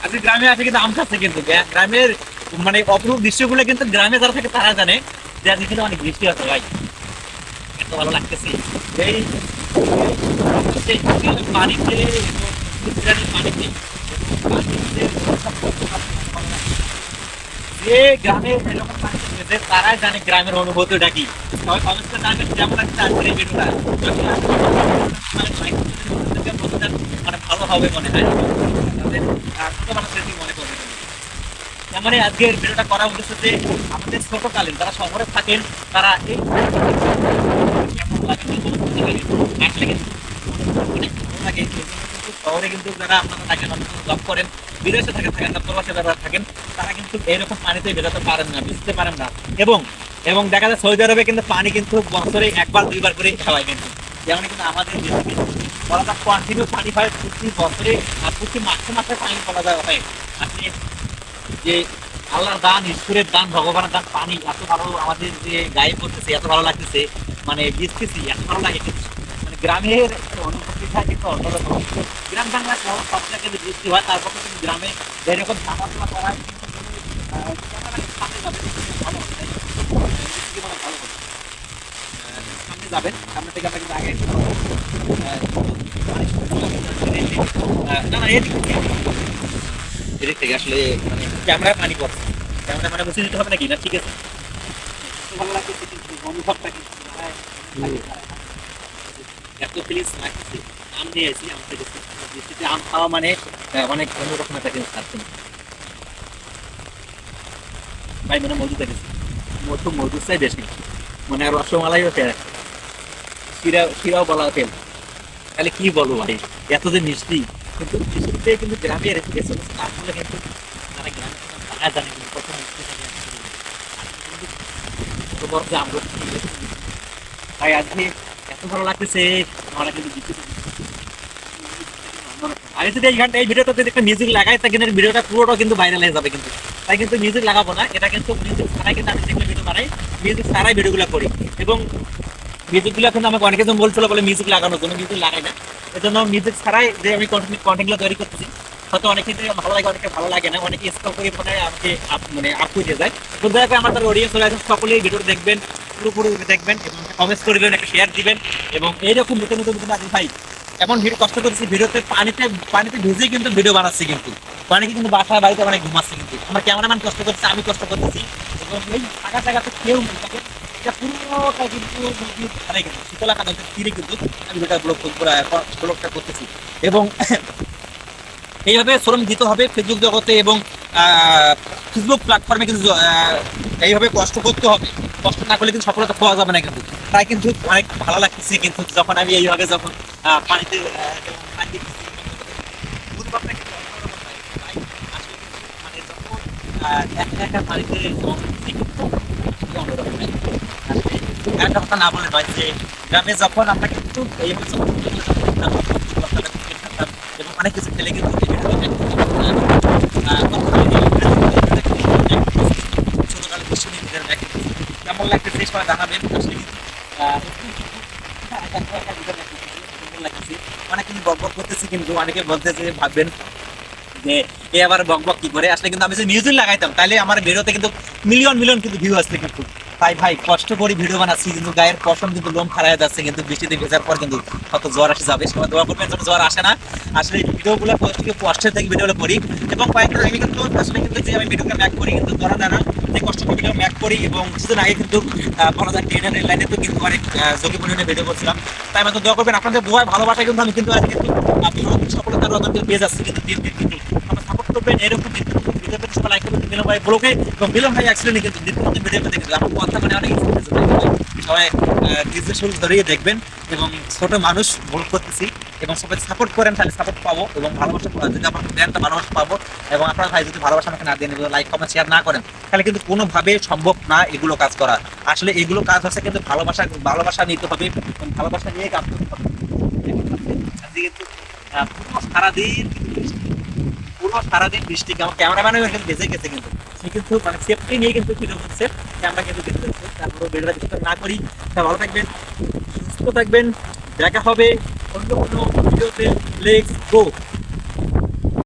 আজকে গ্রামে আছে কিন্তু আম খাচ্ছে কিন্তু গ্রামের মানে অপরূপ দৃশ্যগুলো কিন্তু গ্রামে যারা থাকে তারা জানে যে আজকে কিন্তু অনেক বৃষ্টি আছে ভাই, এত ভালো লাগতেছে। এই পানিতে পানিতে যে গ্রামে এরকম পানি পেয়েছে তারাই জানে গ্রামের অনুভূতিটা কি। সবাই কমেন্টে জানবেন কেমন লাগছে আজকের এই ভিডিওটা। মানে ভালো হবে মনে হয় তাদের ছোট মানুষের কি মনে করবে। মানে আজকের ভিডিওটা করা উদ্দেশ্য যে আমাদের ছোটকালীন যারা শহরে থাকেন তারা এই কেমন লাগে আসলে কিন্তু অনেক ভালো লাগে। কিন্তু শহরে কিন্তু যারা আপনারা থাকেন জব করেন, বিদেশে থাকেন থাকেন না প্রবাসে যারা থাকেন তারা কিন্তু এরকম পানিতে বেরোতে পারেন না, বুঝতে পারেন না। এবং এবং দেখা যায় সৌদি আরবে কিন্তু পানি কিন্তু বছরে একবার দুইবার করে খাওয়ায় কিন্তু, যেমন কিন্তু আমাদের দেশে কিন্তু বলা যায় কন্টিনিউ পানি হয় প্রতি বছরে আর প্রতি মাসে মাসে পানি বলা যায় হয়। আপনি যে আল্লাহর দান, ঈশ্বরের দান, ভগবানের দান পানি এত ভালো আমাদের যে গায়ে পড়তেছে, এত ভালো লাগতেছে, মানে ভিজতেছি এত ভালো লাগে কিন্তু। মানে গ্রামের অনুভূতিটা কিন্তু অন্যরকম। গ্রাম বাংলা শহর সব জায়গায় বৃষ্টি হয়, তারপর কিন্তু গ্রামে যেরকম খেলাধুলা করা হয় কিন্তু সামনে যাবে ভালো হবে, তাই না? কি মনে হয় ভালো হবে? সামনে যাবেন, সামনে থেকে আমরা কিন্তু আগে না না এদিক থেকে আসলে মানে ক্যামেরায় পানি পড়ছে, ক্যামেরা মানে বুঝে দিতে হবে নাকি না? ঠিক আছে, ভালো লাগছে কিন্তু অনুভবটা কিন্তু এত ফিলিংস লাগছে। আম নিয়ে আসি, আম থেকে বৃষ্টিতে আম খাওয়া মানে অনেক অন্যরকম একটা জিনিস খাচ্ছেন ভাই। মানে মধু দেখেছি, মধুর চাই বেশি, মানে রসমালাইও ফেল, শিরাও বলা ফেল, তাহলে কি বলবো ভাই, এত যে মিষ্টি। কিন্তু মিষ্টিতে কিন্তু গ্রামের আসলে কিন্তু যারা গ্রামে তারা জানে কিন্তু কত মিষ্টি থাকে। ছোট বড় যে আমরা তাই আজকে এত ভালো লাগতেছে আমরা কিন্তু আমি যদি এই গানটা এই ভিডিওটা যদি একটা মিউজিক লাগাই তা কিন্তু ভিডিওটা পুরোটা কিন্তু ভাইরাল হয়ে যাবে কিন্তু। তাই কিন্তু মিউজিক লাগাবো না, এটা কিন্তু মিউজিক ছাড়াই কিন্তু আমি যেগুলো ভিডিও বানাই মিউজিক ছাড়াই ভিডিওগুলো করি। এবং মিউজিকগুলো কিন্তু আমাকে অনেকে জন বলছিল বলে মিউজিক লাগানোর জন্য, মিউজিক লাগাই না। এজন্য মিউজিক ছাড়াই যে আমি কন্টেন্টগুলো তৈরি করতেছি, হয়তো অনেকে ভালো লাগে অনেকে ভালো লাগে না, অনেকে স্কল করে মানে আমাকে মানে আপ দিয়ে যায়। তো দয়া করে আমার তার অডিয়েন্স হয়ে আছে সকলেই ভিডিওটা দেখবেন, পুরোপুরি দেখবেন এবং কমেন্টস করে দিবেন, একটা শেয়ার দিবেন। এবং এইরকম নতুন নতুন কিন্তু আগে ভাই এমন ভিডিও কষ্ট করতেছি, ভিডিওতে পানিতে পানিতে ভিজে কিন্তু ভিডিও বানাচ্ছি কিন্তু, পানিকে কিন্তু বাসায় বাড়িতে অনেক ঘুমাচ্ছে কিন্তু, আমার ক্যামেরাম্যান কষ্ট করছে, আমি কষ্ট করতেছি। এবং এই থাকা জায়গাতে কেউ নেই, এটা পুরোটা কিন্তু নদীর ধারে কিন্তু শীতলা কানকের তীরে কিন্তু আমি ভিডিওটা ব্লগটা করতেছি। এবং এইভাবে শ্রম দিতে হবে ফেসবুক জগতে এবং ফেসবুক প্ল্যাটফর্মে কিন্তু এইভাবে কষ্ট করতে হবে, কষ্ট না করলে কিন্তু সফলতা পাওয়া যাবে না কিন্তু। তাই কিন্তু অনেক ভালো লাগতেছে কিন্তু যখন আমি এইভাবে যখন পানিতে পানি অনুভবটা কিন্তু অন্যরকম হয়। তাই আসলে কিন্তু মানে যখন একা একা পানিতে জল দিচ্ছি কিন্তু অন্যরকম হয়। আসলে একটা কথা না বলে নয় যে গ্রামে যখন আমরা কিন্তু এইভাবে যখন খেলতাম এবং অনেক কিছু খেলে কিন্তু ছোটকালে দৃশ্য নিয়ে দেখেন কেমন লাগতেছে সবাই জানাবেন। আসলে কিন্তু অনেক কিছু বক বক করতেছি কিন্তু অনেকে বলতেছে ভাববেন যে এ আবার বক বক কি করে। আসলে কিন্তু আমি যদি মিউজিক লাগাইতাম তাহলে আমার ভিডিওতে কিন্তু মিলিয়ন মিলিয়ন কিন্তু ভিউ আসছে কিন্তু। তাই ভাই কষ্ট করে ভিডিও বানাচ্ছি কিন্তু গায়ের পশম কিন্তু লোম খারাপ যাচ্ছে কিন্তু বৃষ্টিতে ভেজার পর কিন্তু কত জ্বর আসে যাবে, সবাই দোয়া করবেন যেন জ্বর আসে না। আসলে ভিডিওগুলো কষ্টের থেকে ভিডিওগুলো করি এবং কয়েকদিন আগে কিন্তু আসলে কিন্তু যে আমি ভিডিওটা ম্যাক করি কিন্তু ধরা যায় না যে কষ্ট করে ভিডিও ম্যাক করি। এবং কিছুদিন আগে কিন্তু বলা যায় ট্রেনের লাইনে তো কিন্তু অনেক ঝুঁকিপূর্ণ ভিডিও করছিলাম। তাই আমাকে দোয়া করবেন, আপনাদের দোয়ার ভালোবাসা কিন্তু আমি কিন্তু আজ কিন্তু সফলতার রতন কিন্তু পেয়ে যাচ্ছি কিন্তু দিন দিন কিন্তু আমার সাপোর্ট করবেন। এরকম ভিডিও সবাই লাইক করবেন মিলন ভাই ব্লগে এবং মিলন ভাই অ্যাক্সিডেন্ট কিন্তু নিত্য নতুন ভিডিও পেতে কিন্তু আমার কথা মানে অনেক সবাই নিজের শুরু ধরিয়ে দেখবেন। এবং ছোট মানুষ ভুল করতেছি এবং সবাই সাপোর্ট করেন, তাহলে সাপোর্ট পাবো এবং ভালোবাসা যদি আমার দেন তা ভালোবাসা পাবো। এবং আপনার ভাই যদি ভালোবাসা আমাকে না দেন, লাইক কমেন্ট শেয়ার না করেন তাহলে কিন্তু কোনোভাবে সম্ভব না এগুলো কাজ করা। আসলে এগুলো কাজ হচ্ছে কিন্তু ভালোবাসা নিতে হবে এবং ভালোবাসা নিয়ে কাজ করতে হবে। কিন্তু পুরো সারাদিন পুরো সারাদিন বৃষ্টি আমার ক্যামেরাম্যানও কিন্তু বেঁচে গেছে কিন্তু সে কিন্তু মানে সেফটি নিয়ে কিন্তু ভিডিও করছে, ক্যামেরা কিন্তু দেখতে হচ্ছে। তারপরে ভিডিওটা ডিস্টার্ব না করি, ভালো থাকবেন, সুস্থ থাকবেন, দেখা হবে অন্য কোনো ভিডিওতে। Let's go.